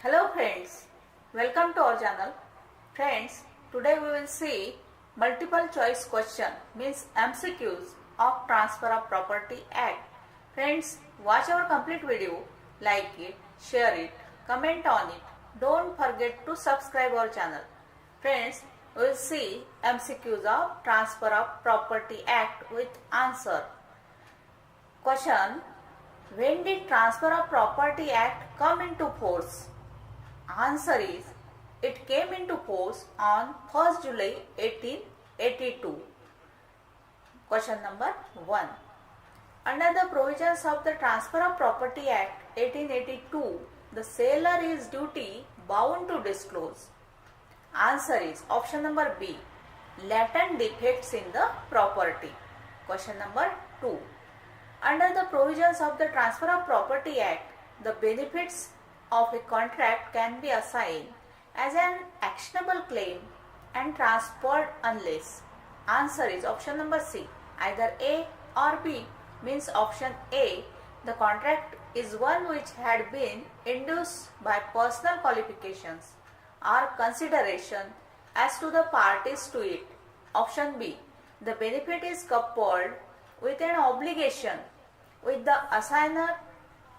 Hello friends, welcome to our channel. Friends, today we will see multiple choice question means MCQs of Transfer of Property Act. Friends, watch our complete video, like it, share it, comment on it. Don't forget to subscribe our channel. Friends, we will see MCQs of Transfer of Property Act with answer. Question: when did Transfer of Property Act come into force? Answer is, it came into force on 1st July 1882. Question number 1. Under the provisions of the Transfer of Property Act 1882, the seller is duty bound to disclose. Answer is option number B, latent defects in the property. Question number 2. Under the provisions of the Transfer of Property Act, the benefits of a contract can be assigned as an actionable claim and transferred unless. Answer is option number C, either A or B. Means option A, the contract is one which had been induced by personal qualifications or consideration as to the parties to it. Option B, the benefit is coupled with an obligation which the assigner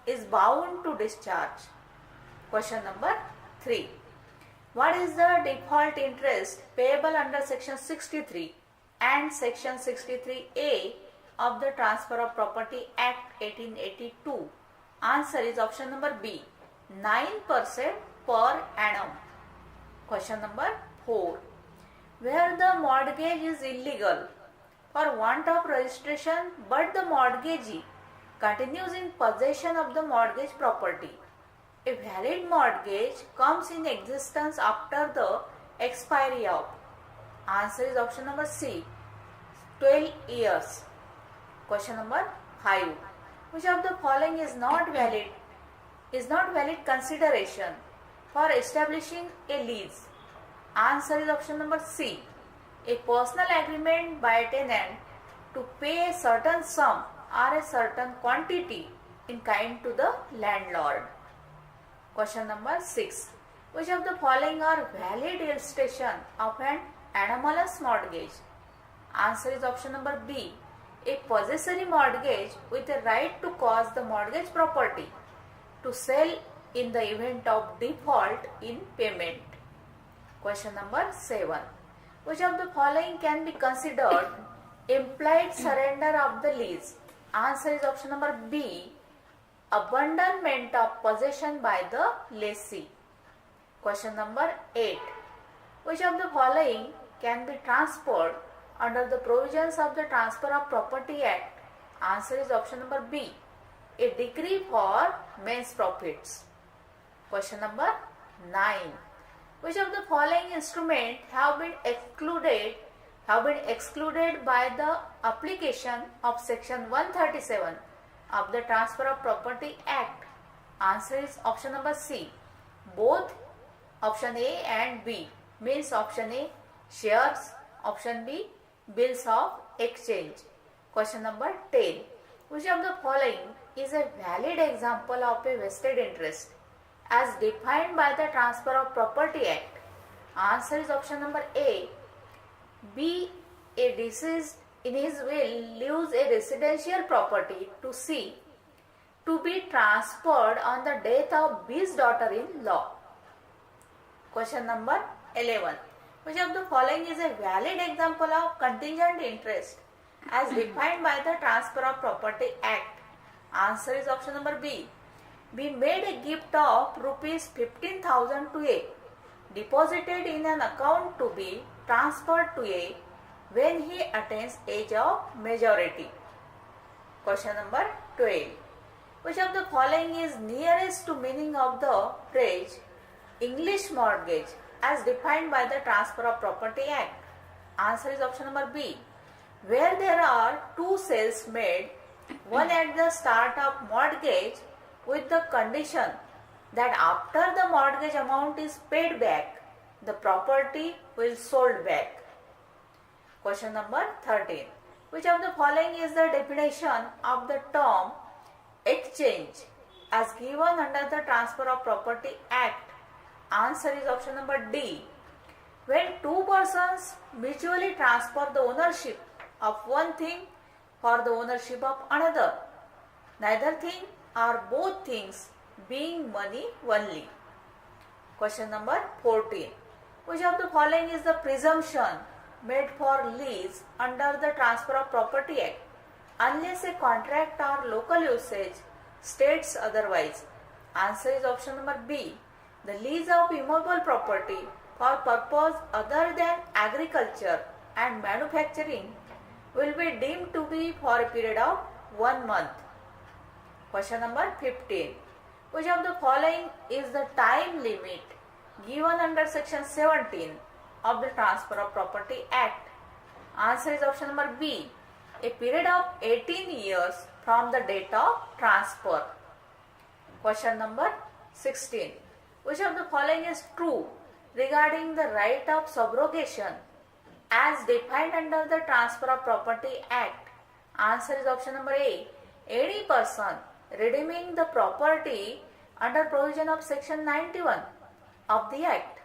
is bound to discharge. Question number 3. What is the default interest payable under section 63 and section 63A of the Transfer of Property Act 1882? Answer is option number B, 9% per annum. Question number 4. Where the mortgage is illegal for want of registration but the mortgagee continues in possession of the mortgage property, a valid mortgage comes in existence after the expiry of. Answer is option number C, 12 years. Question number 5. Which of the following is not valid consideration for establishing a lease? Answer is option number C, a personal agreement by a tenant to pay a certain sum or a certain quantity in kind to the landlord. Question number 6. Which of the following are valid illustration of an anomalous mortgage? Answer is option number B, a possessory mortgage with a right to cause the mortgage property to sell in the event of default in payment. Question number 7. Which of the following can be considered implied surrender of the lease? Answer is option number B, abandonment of possession by the lessee. Question number 8. Which of the following can be transferred under the provisions of the Transfer of Property Act? Answer is option number B, a decree for men's profits. Question number 9. Which of the following instruments have been excluded by the application of section 137 of the Transfer of Property Act? Answer is option number C, both option A and B. Means option A, shares, option B, bills of exchange. Question number 10. Which of the following is a valid example of a vested interest as defined by the Transfer of Property Act? Answer is option number A, B, a deceased in his will leaves a residential property to C to be transferred on the death of B's daughter-in-law. Question number 11. Which of the following is a valid example of contingent interest as defined by the Transfer of Property Act? Answer is option number B, we made a gift of rupees 15,000 to A, deposited in an account to be transferred to A when he attains age of majority. Question number 12. Which of the following is nearest to meaning of the phrase English mortgage as defined by the Transfer of Property Act? Answer is option number B, where there are two sales made, one at the start of mortgage with the condition that after the mortgage amount is paid back, the property will sold back. Question number 13. Which of the following is the definition of the term exchange as given under the Transfer of Property Act? Answer is option number D. When two persons mutually transfer the ownership of one thing for the ownership of another, neither thing or both things being money only. Question number 14. Which of the following is the presumption made for lease under the Transfer of Property Act unless a contract or local usage states otherwise? Answer is option number B. The lease of immovable property for purpose other than agriculture and manufacturing will be deemed to be for a period of 1 month. Question number 15. Which of the following is the time limit given under section 17 of the Transfer of Property Act? Answer is option number B. A period of 18 years from the date of transfer. Question number 16. Which of the following is true regarding the right of subrogation as defined under the Transfer of Property Act? Answer is option number A. Any person redeeming the property under provision of section 91 of the Act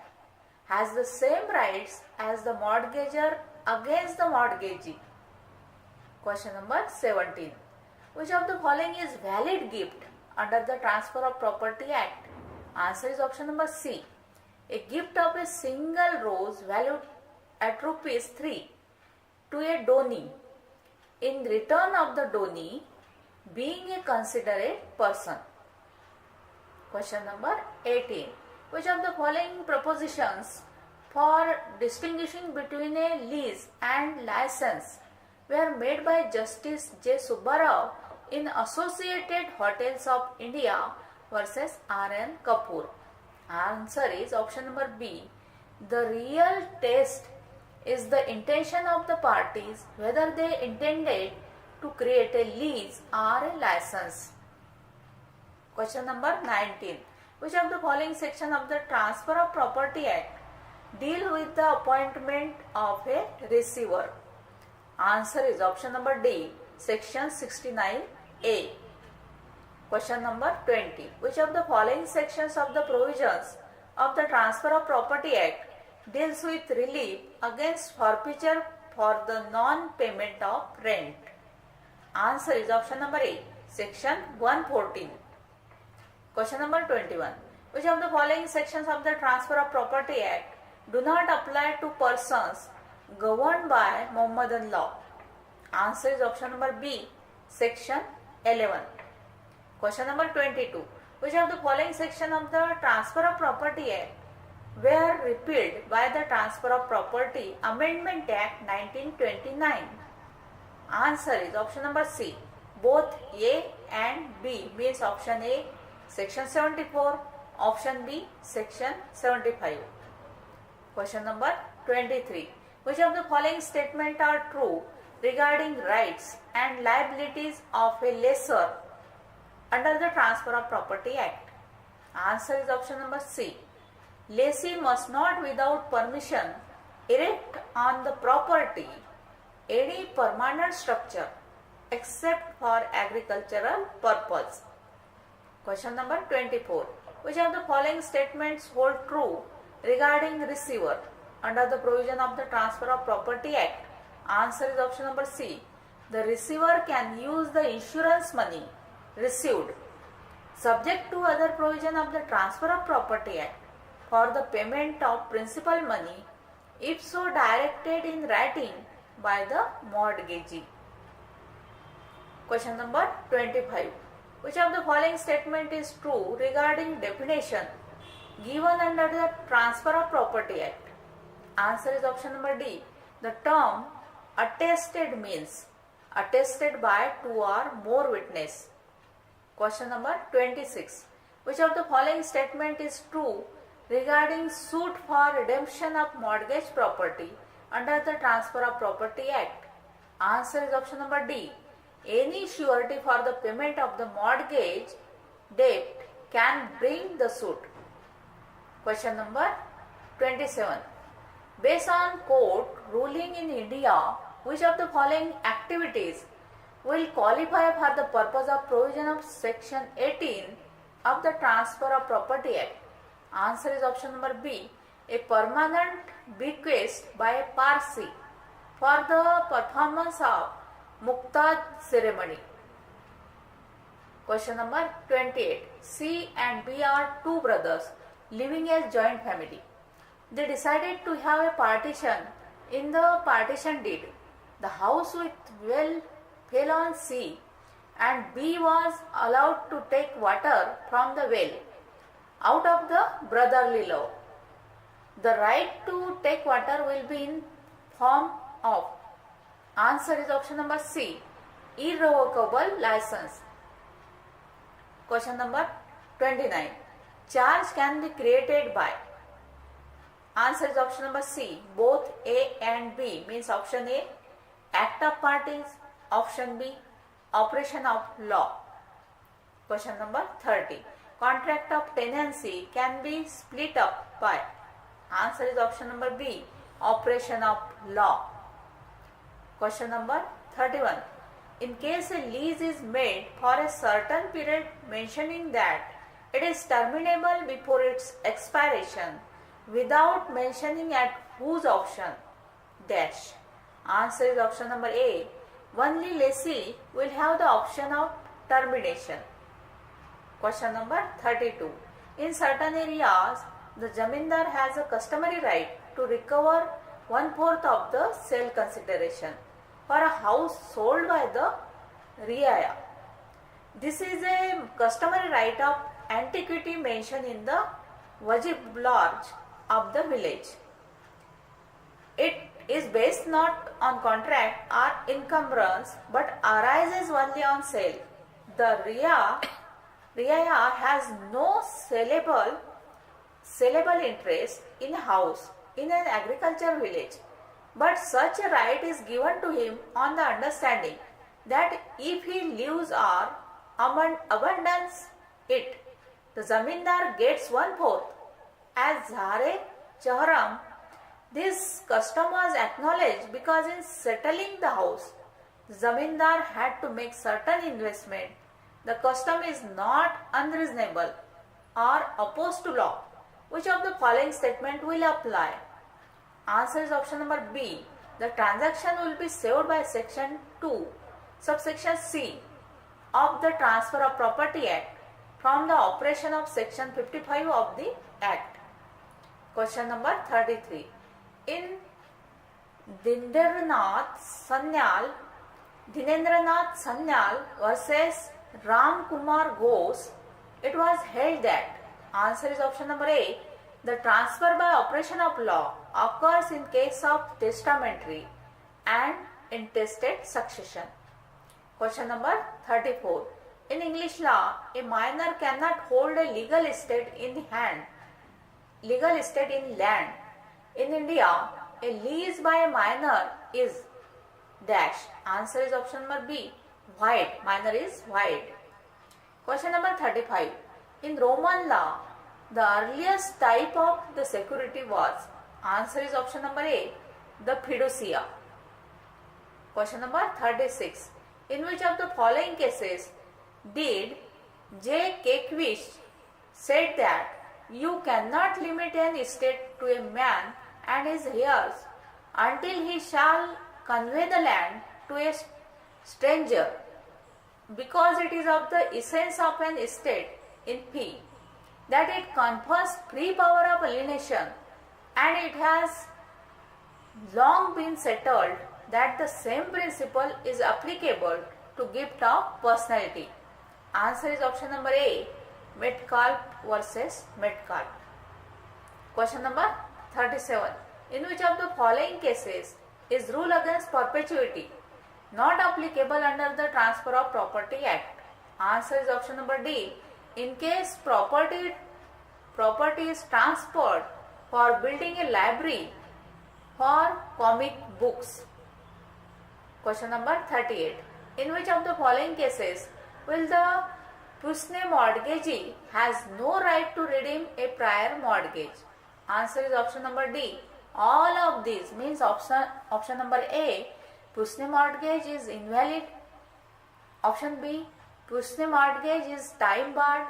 has the same rights as the mortgagor against the mortgagee. Question number 17. Which of the following is valid gift under the Transfer of Property Act? Answer is option number C. A gift of a single rose valued at rupees 3 to a donee in return of the donee being a considerate person. Question number 18. Which of the following propositions for distinguishing between a lease and license were made by Justice J. Subbarao in Associated Hotels of India versus R.N. Kapoor? Answer is option number B. The real test is the intention of the parties, whether they intended to create a lease or a license. Question number 19. Which of the following section of the Transfer of Property Act deal with the appointment of a receiver? Answer is option number D. Section 69A. Question number 20. Which of the following sections of the provisions of the Transfer of Property Act deals with relief against forfeiture for the non-payment of rent? Answer is option number A. Section 114. Question number 21. Which of the following sections of the Transfer of Property Act do not apply to persons governed by Mohammedan law? Answer is option number B. Section 11. Question number 22. Which of the following section of the Transfer of Property Act were repealed by the Transfer of Property Amendment Act 1929? Answer is option number C. Both A and B, means option A section 74, option B section 75. Question number 23. Which of the following statements are true regarding rights and liabilities of a lessor under the Transfer of Property Act? Answer is option number C. Lessee must not without permission erect on the property any permanent structure except for agricultural purpose. Question number 24. Which of the following statements hold true regarding receiver under the provision of the Transfer of Property Act? Answer is option number C. The receiver can use the insurance money received subject to other provision of the Transfer of Property Act for the payment of principal money if so directed in writing by the mortgagee. Question number 25. Which of the following statement is true regarding definition given under the Transfer of Property Act? Answer is option number D. The term attested means attested by two or more witnesses. Question number 26. Which of the following statement is true regarding suit for redemption of mortgage property under the Transfer of Property Act? Answer is option number D. Any surety for the payment of the mortgage debt can bring the suit. Question number 27. Based on court ruling in India, which of the following activities will qualify for the purpose of provision of section 18 of the Transfer of Property Act? Answer is option number B. A permanent bequest by a Parsi for the performance of Mukta ceremony. Question number 28. C and B are two brothers living as joint family. They decided to have a partition. In the partition deed, the house with well fell on C and B was allowed to take water from the well out of the brotherly law. The right to take water will be in form of, answer is option number C, irrevocable license. Question number 29. Charge can be created by, answer is option number C, both A and B, means option A, act of parties, option B, operation of law. Question number 30. Contract of tenancy can be split up by, answer is option number B, operation of law. Question number 31. In case a lease is made for a certain period mentioning that it is terminable before its expiration without mentioning at whose option, dash. Answer is option number A. Only lessee will have the option of termination. Question number 32. In certain areas, the zamindar has a customary right to recover 1/4 of the sale consideration for a house sold by the riaya. This is a customary right of antiquity mentioned in the wajib lodge of the village. It is based not on contract or encumbrance but arises only on sale. The riaya has no sellable interest in a house in an agricultural village, but such a right is given to him on the understanding that if he leaves or abandons it, the zamindar gets 1/4 as zare chahram. This custom was acknowledged because in settling the house, the zamindar had to make certain investment. The custom is not unreasonable or opposed to law. Which of the following statement will apply? Answer is option number B. The transaction will be saved by section 2, subsection C of the Transfer of Property Act from the operation of section 55 of the Act. Question number 33. In Dinendranath Sanyal versus Ram Kumar Ghosh, it was held that, answer is option number A, the transfer by operation of law occurs in case of testamentary and intestate succession. Question number 34. In English law, a minor cannot hold a legal estate in land. In India, a lease by a minor is dash. Answer is option number B, void. Minor is void. Question number 35. In Roman law, the earliest type of the security was, answer is option number A, the fiducia. Question number 36. In which of the following cases did J. Keckwish said that you cannot limit an estate to a man and his heirs until he shall convey the land to a stranger, because it is of the essence of an estate in P that it confers free power of alienation, and it has long been settled that the same principle is applicable to gift of personality. Answer is option number A, Metcalfe versus Metcalfe. Question number 37. In which of the following cases is rule against perpetuity not applicable under the Transfer of Property Act? Answer is option number D. In case property is transferred for building a library for comic books. Question number 38. In which of the following cases will the puisne mortgagee has no right to redeem a prior mortgage? Answer is option number D. All of these, means option number A, puisne mortgage is invalid. Option B, puisne mortgage is time barred.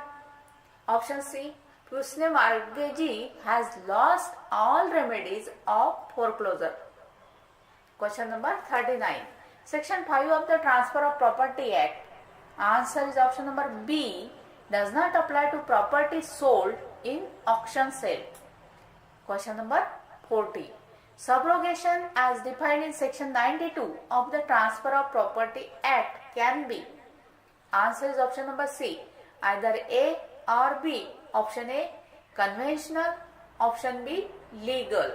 Option C, उसने mortgagee has lost all remedies of foreclosure. Question number 39. Section 5 of the Transfer of Property Act. Answer is option number B. Does not apply to property sold in auction sale. Question number 40. Subrogation as defined in section 92 of the Transfer of Property Act can be. Answer is option number C. Either A or B. Option A conventional, option B legal.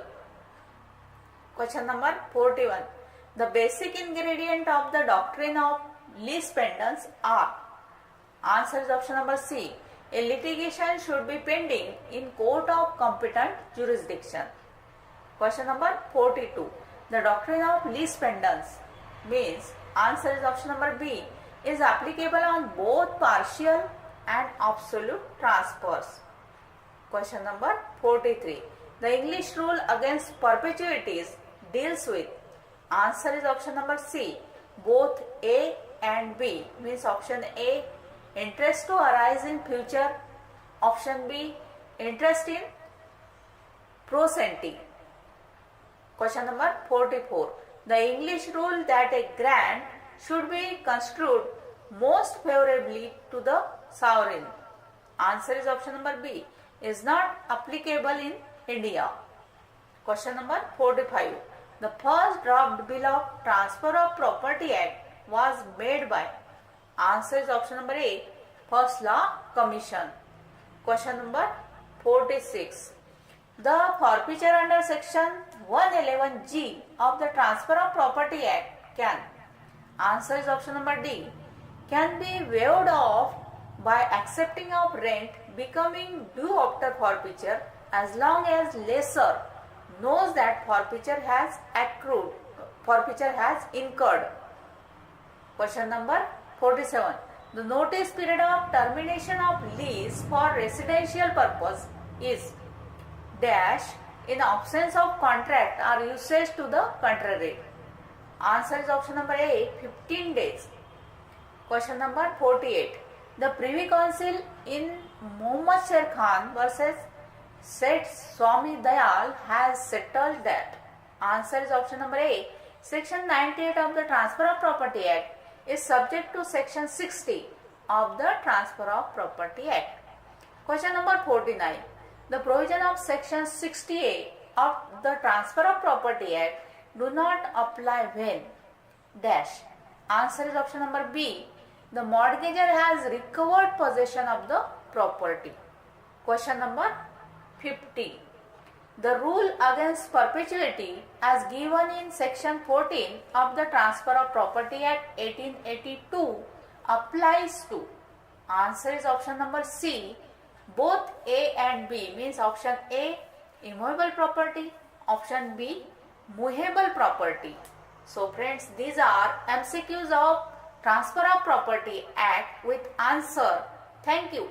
Question number 41. The basic ingredient of the doctrine of lease pendants are. Answer is option number C. A litigation should be pending in court of competent jurisdiction. Question number 42. The doctrine of lease pendants means, answer is option number B, is applicable on both partial and absolute transfers. Question number 43. The English rule against perpetuities deals with. Answer is option number C, both A and B, means option A, interest to arise in future, option B, interest in prosente. Question number 44. The English rule that a grant should be construed most favorably to the sovereign. Answer is option number B, is not applicable in India. Question number 45. The first draft bill of Transfer of Property Act was made by. Answer is option number A, First Law Commission. Question number 46. The forfeiture under section 111G of the Transfer of Property Act can. Answer is option number D, can be waived off by accepting of rent becoming due after forfeiture as long as lessor knows that forfeiture has incurred. Question number 47. The notice period of termination of lease for residential purpose is dash in absence of contract or usage to the contrary. Answer is option number A, 15 days. Question number 48. The Privy Council in Muhammad Sher Khan versus Seth Swami Dayal has settled that. Answer is option number A. Section 98 of the Transfer of Property Act is subject to section 60 of the Transfer of Property Act. Question number 49. The provision of section 60A of the Transfer of Property Act do not apply when dash. Answer is option number B. The mortgagor has recovered possession of the property. Question number 50. The rule against perpetuity as given in section 14 of the Transfer of Property Act 1882 applies to. Answer is option number C, both A and B, means option A, immovable property, option B, movable property. So friends, these are MCQs of Transfer of Property Act with answer. Thank you.